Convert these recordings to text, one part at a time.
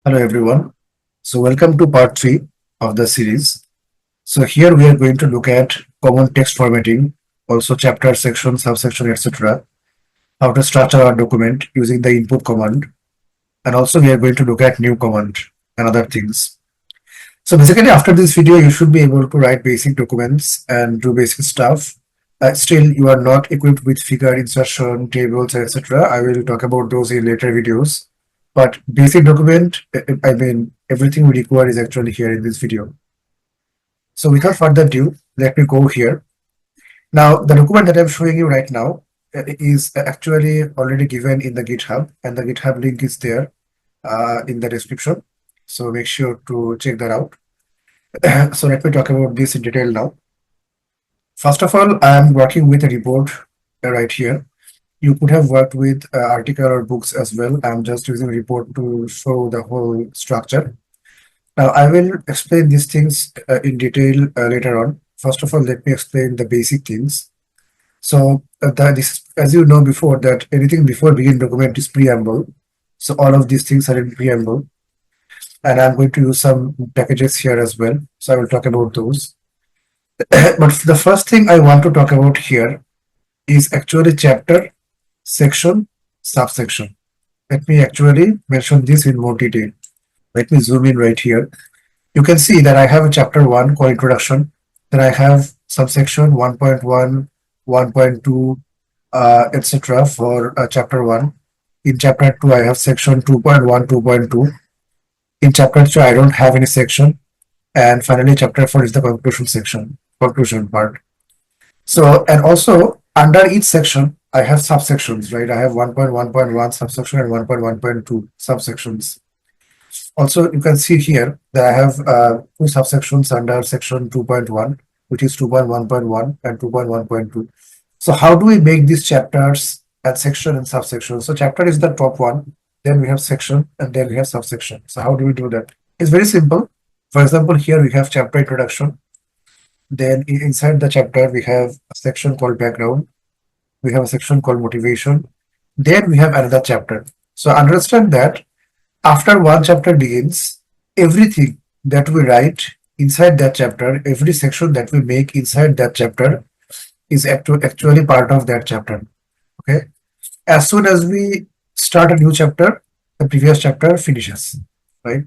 Hello everyone. So welcome to part 3 of the series. So here we are going to look at common text formatting, also chapter, section, subsection, etc. How to structure our document using the input command. And also we are going to look at new command and other things. So basically after this video, you should be able to write basic documents and do basic stuff. Still, you are not equipped with figure insertion, tables, etc. I will talk about those in later videos. But basic document, I mean, everything we require is actually here in this video. So without further ado, let me go here. Now, the document that I'm showing you right now is actually already given in the GitHub, and the GitHub link is there in the description. So make sure to check that out. So let me talk about this in detail now. First of all, I'm working with a report right here. You could have worked with article or books as well. I'm just using report to show the whole structure. Now, I will explain these things in detail later on. First of all, let me explain the basic things. So, this, as you know before, that anything before begin document is preamble. So, all of these things are in preamble. And I'm going to use some packages here as well. So, I will talk about those. But the first thing I want to talk about here is actually chapter, section, subsection. Let me actually mention this in more detail. Let me zoom in right here. You can see that I have a chapter 1 called introduction. Then I have subsection 1.1, 1.2, etc. for chapter 1. In chapter 2, I have section 2.1, 2.2. In chapter 3, I don't have any section. And finally, chapter 4 is the conclusion section, conclusion part. So, and also under each section, I have subsections, right? I have 1.1.1 subsection and 1.1.2 subsections. Also, you can see here that I have two subsections under section 2.1, which is 2.1.1 and 2.1.2. So how do we make these chapters and section and subsection? So chapter is the top one, then we have section, and then we have subsection. So how do we do that? It's very simple. For example, here we have chapter introduction. Then inside the chapter, we have a section called background. We have a section called motivation. Then we have another chapter. So understand that after one chapter begins, everything that we write inside that chapter, every section that we make inside that chapter is actually part of that chapter. Okay. As soon as we start a new chapter, the previous chapter finishes. Right.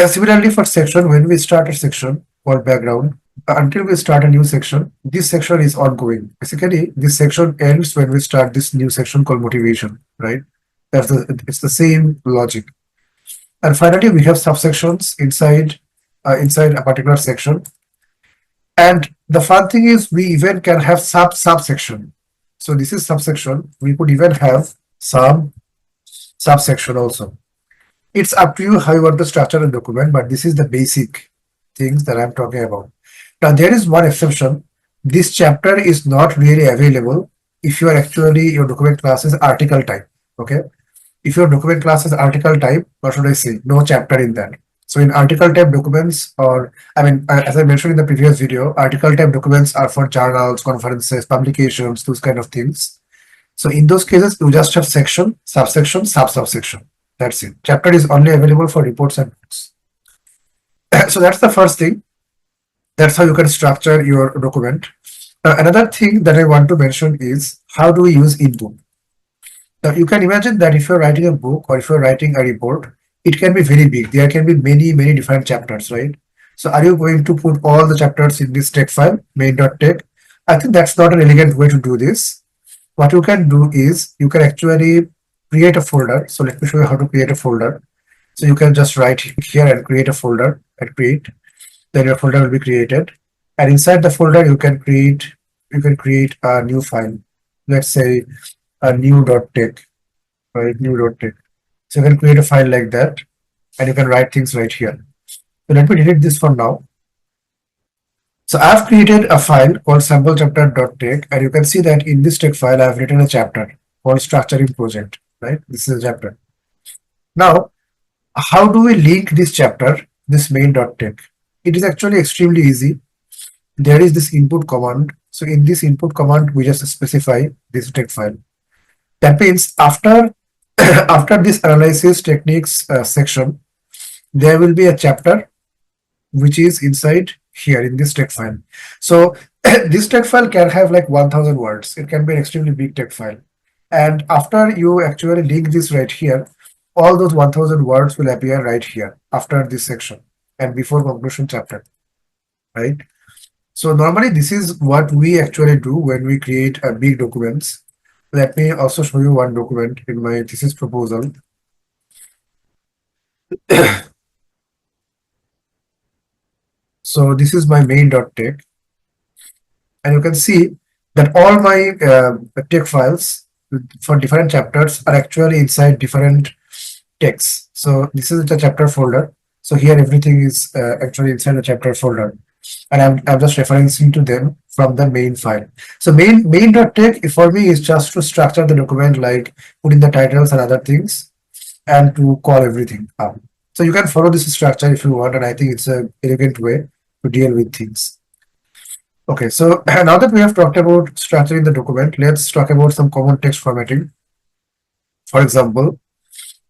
Similarly, for section, when we start a section called background, until we start a new section, this section is ongoing. Basically, this section ends when we start this new section called motivation. Right. It's the same logic. And finally, we have subsections inside a particular section. And the fun thing is we even can have subsection. So this is subsection. We could even have subsection also. It's up to you how you want to structure a document, but this is the basic things that I'm talking about. Now, there is one exception. This chapter is not really available if you are actually, your document class is article type. Okay. If your document class is article type, what should I say? No chapter in that. So in article type documents, or I mean, as I mentioned in the previous video, article type documents are for journals, conferences, publications, those kind of things. So in those cases, you just have section, subsection, subsection. That's it. Chapter is only available for reports and books. So that's the first thing. That's how you can structure your document. Another thing that I want to mention is how do we use input? Now, you can imagine that if you're writing a book or if you're writing a report, it can be very big. There can be many, many different chapters, right? So are you going to put all the chapters in this text file, main.text? I think that's not an elegant way to do this. What you can do is you can actually create a folder. So let me show you how to create a folder. So you can just write here and create a folder and create. Then your folder will be created. And inside the folder, you can create a new file. Let's say a new.text, right? New.text. So you can create a file like that, and you can write things right here. So let me delete this for now. So I've created a file called samplechapter.text, and you can see that in this text file, I've written a chapter called structuring project, right? This is a chapter. Now, how do we link this chapter, this main.text? It is actually extremely easy. There is this input command. So in this input command, we just specify this text file. That means after this analysis techniques section, there will be a chapter which is inside here in this text file. So this text file can have like 1000 words. It can be an extremely big text file. And after you actually link this right here, all those 1000 words will appear right here after this section and before conclusion chapter, right? So normally this is what we actually do when we create a big documents. Let me also show you one document in my thesis proposal. So this is my main.text, and you can see that all my text files for different chapters are actually inside different texts. So this is the chapter folder. So here everything is actually inside the chapter folder, and I'm just referencing to them from the main file. So main.text for me is just to structure the document, like put in the titles and other things, and to call everything up. So you can follow this structure if you want, and I think it's a elegant way to deal with things. Okay, so now that we have talked about structuring the document, let's talk about some common text formatting. For example,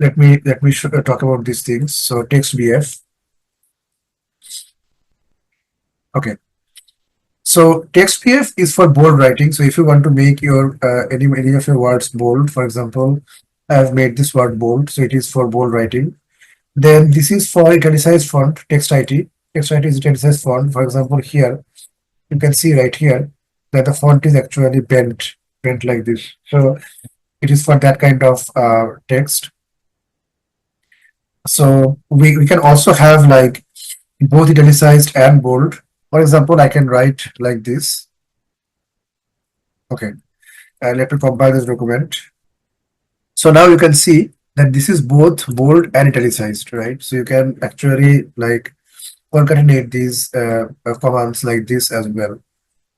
let me talk about these things. So text BF. Okay, so text BF is for bold writing. So if you want to make your any of your words bold, for example, I have made this word bold, so it is for bold writing. Then this is for italicized font, text IT. Text IT is italicized font. For example, here you can see right here that the font is actually bent like this. So it is for that kind of text. So we can also have like both italicized and bold. For example, I can write like this. Okay, let me compile this document. So now you can see that this is both bold and italicized, right? So you can actually like concatenate these commands like this as well.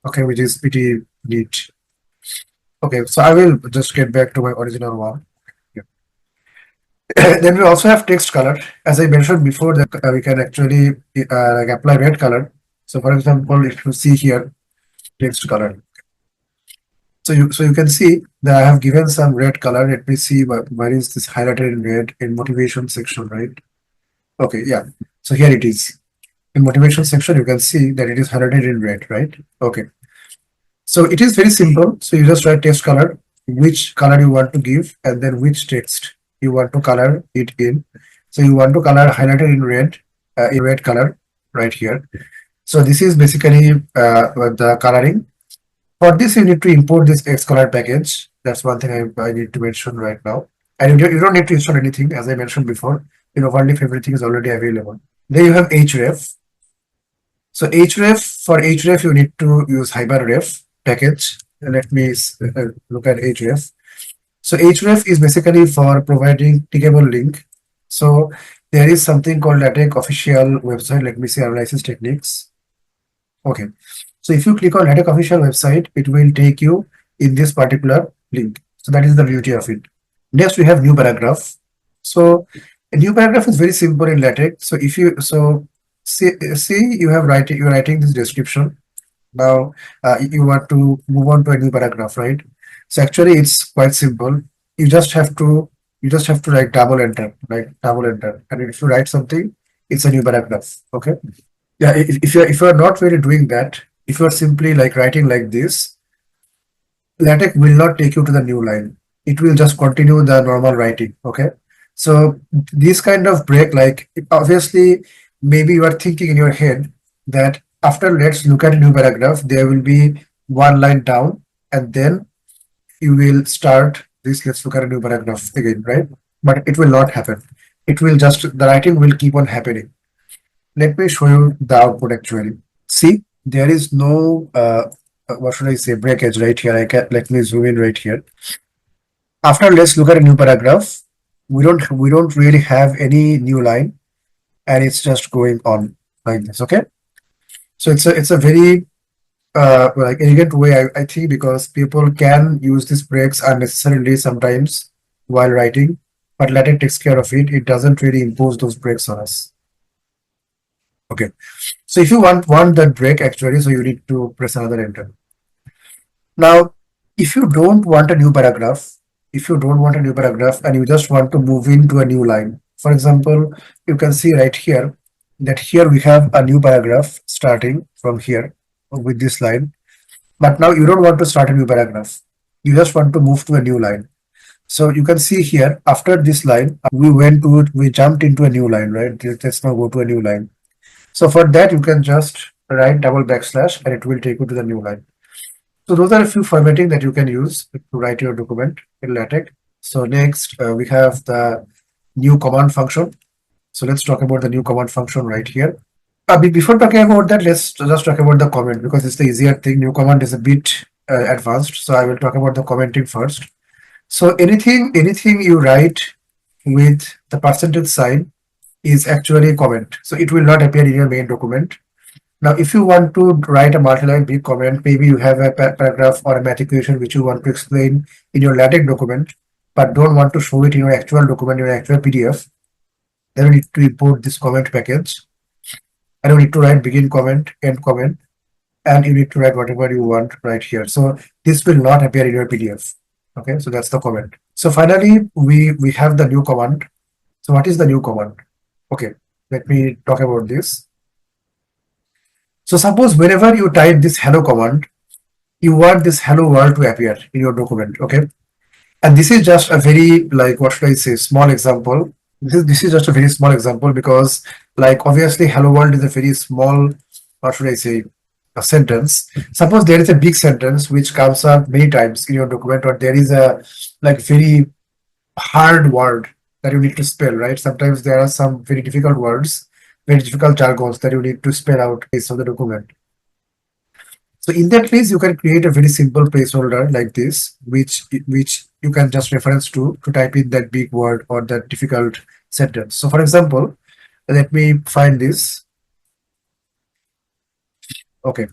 Okay, which is pretty neat. Okay, so I will just get back to my original one. Yeah. Then we also have text color. As I mentioned before, that we can actually like apply red color. So for example, if you see here, text color. So you can see that I have given some red color. Let me see where is this highlighted in red in motivation section, right? Okay, yeah. So here it is. In motivation section, you can see that it is highlighted in red, right? Okay. So it is very simple. So you just write text color, which color you want to give, and then which text you want to color it in. So you want to color highlighted in red color right here. So this is basically the coloring. For this, you need to import this Xcolor package. That's one thing I need to mention right now. And you don't need to install anything, as I mentioned before. Overleaf everything is already available. Then you have href. So for href, you need to use hyperref package. Let me look at href. So href is basically for providing clickable link. So there is something called LaTeX official website. Let me see analysis techniques. Okay. So if you click on LaTeX official website, it will take you in this particular link. So that is the beauty of it. Next, we have new paragraph. So a new paragraph is very simple in LaTeX. So if you see you're writing this description. Now you want to move on to a new paragraph, right? So actually it's quite simple. You just have to like double enter, and if you write something, it's a new paragraph. Okay. Yeah, if you're not really doing that, if you're simply like writing like this, LaTeX will not take you to the new line. It will just continue the normal writing. Okay. So this kind of break, like obviously, maybe you are thinking in your head that after let's look at a new paragraph, there will be one line down, and then you will start this let's look at a new paragraph again, right? But it will not happen. It will just the writing will keep on happening. Let me show you the output actually. See, there is no what should I say, breakage right here. Let me zoom in right here. After let's look at a new paragraph, we don't really have any new line, and it's just going on like this. Okay, so it's a very like elegant way, I think, because people can use these breaks unnecessarily sometimes while writing, but LaTeX takes care of it. It doesn't really impose those breaks on us. Okay, so if you want that break actually, so you need to press another enter. Now, if you don't want a new paragraph, and you just want to move into a new line, For example, you can see right here that here we have a new paragraph starting from here with this line. But now you don't want to start a new paragraph. You just want to move to a new line. So you can see here after this line, we jumped into a new line, right? Let's now go to a new line. So for that, you can just write double backslash and it will take you to the new line. So those are a few formatting that you can use to write your document in LaTeX. So next, we have the new command function. So let's talk about the new command function right here. Before talking about that, let's just talk about the comment because it's the easier thing. New command is a bit advanced, so I will talk about the commenting first. So anything you write with the percentage sign is actually a comment. So it will not appear in your main document. Now, if you want to write a multi-line big comment, maybe you have a paragraph or a math equation which you want to explain in your LaTeX document, but don't want to show it in your actual document, your actual PDF, then you need to import this comment package. And you need to write begin comment, end comment, and you need to write whatever you want right here. So this will not appear in your PDF. Okay, so that's the comment. So finally, we have the new command. So what is the new command? Okay, let me talk about this. So suppose whenever you type this hello command, you want this hello world to appear in your document. Okay, and this is just a very, like, what should I say, small example. This is just a very small example because, like, obviously hello world is a very small, what should I say, a sentence. Suppose there is a big sentence which comes up many times in your document, or there is a, like, very hard word that you need to spell, right? Sometimes there are some very difficult words, very difficult jargons that you need to spell out based on the document. So in that case, you can create a very simple placeholder like this, which you can just reference to type in that big word or that difficult sentence. So for example, let me find this. Okay.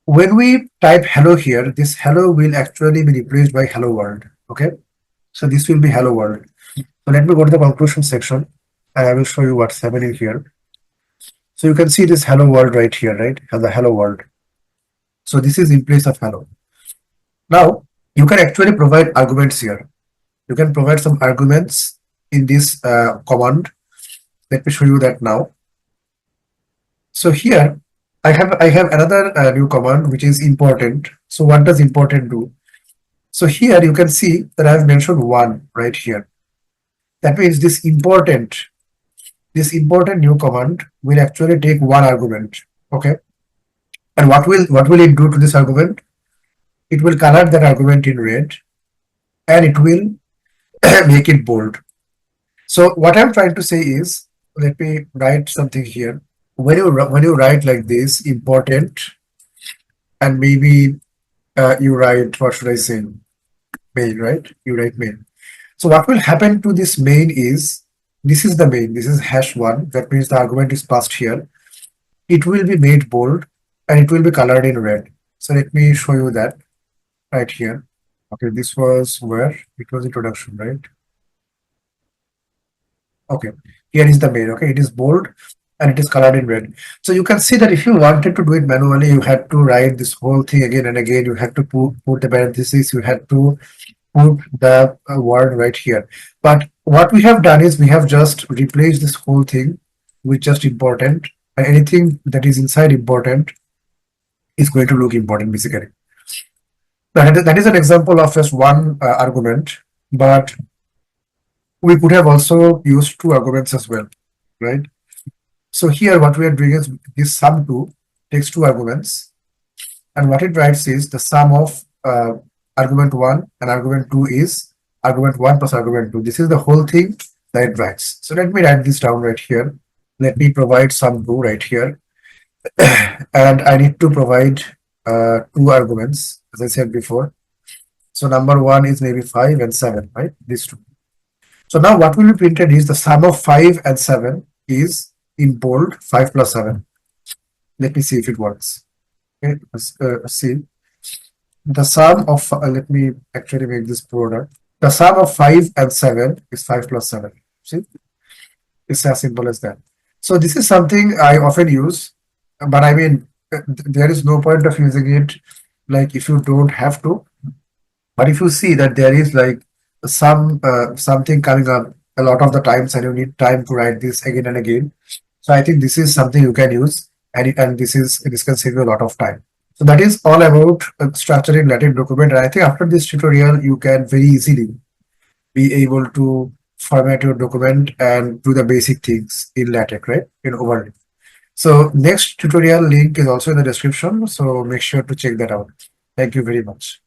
When we type hello here, this hello will actually be replaced by hello world. Okay. So this will be hello world. So let me go to the conclusion section and I will show you what's happening here. So you can see this hello world right here, right? As the hello world. So this is in place of hello. Now you can actually provide arguments here. You can provide some arguments in this command. Let me show you that now. So here I have another new command which is important. So what does important do? So here you can see that I have mentioned one right here. That means this important new command will actually take one argument. Okay. And what will it do to this argument? It will color that argument in red and it will make it bold. So what I'm trying to say is, let me write something here. When you write like this, important, and maybe you write, what should I say, main, right? You write main. So what will happen to this main is, this is the main, this is #1, that means the argument is passed here. It will be made bold and it will be colored in red. So let me show you that right here. Okay, this was where it was introduction, right? Okay, here is the main. Okay, it is bold and it is colored in red. So you can see that if you wanted to do it manually, you had to write this whole thing again and again. You had to put the parentheses, you had to put the word right here. But what we have done is we have just replaced this whole thing with just important, and anything that is inside important is going to look important basically. That is an example of just one argument, but we could have also used two arguments as well, right? So here what we are doing is this sum2 takes two arguments, and what it writes is the sum of argument 1 and argument 2 is argument 1 plus argument 2. This is the whole thing that it writes. So let me write this down right here. Let me provide sum2 right here. And I need to provide two arguments, as I said before. So number 1 is maybe 5 and 7, right? These two. So now what will be printed is the sum of 5 and 7 is in bold 5 plus 7. Let me see if it works. Okay, see. The sum of, let me actually make this broader. The sum of 5 and 7 is 5 plus 7. See? It's as simple as that. So this is something I often use, but I mean, there is no point of using it like if you don't have to. But if you see that there is like something coming up a lot of the times and you need time to write this again and again. So I think this is something you can use, and this can save you a lot of time. So that is all about structuring LaTeX document. And I think after this tutorial, you can very easily be able to format your document and do the basic things in LaTeX, right? In overlay. So next tutorial link is also in the description. So make sure to check that out. Thank you very much.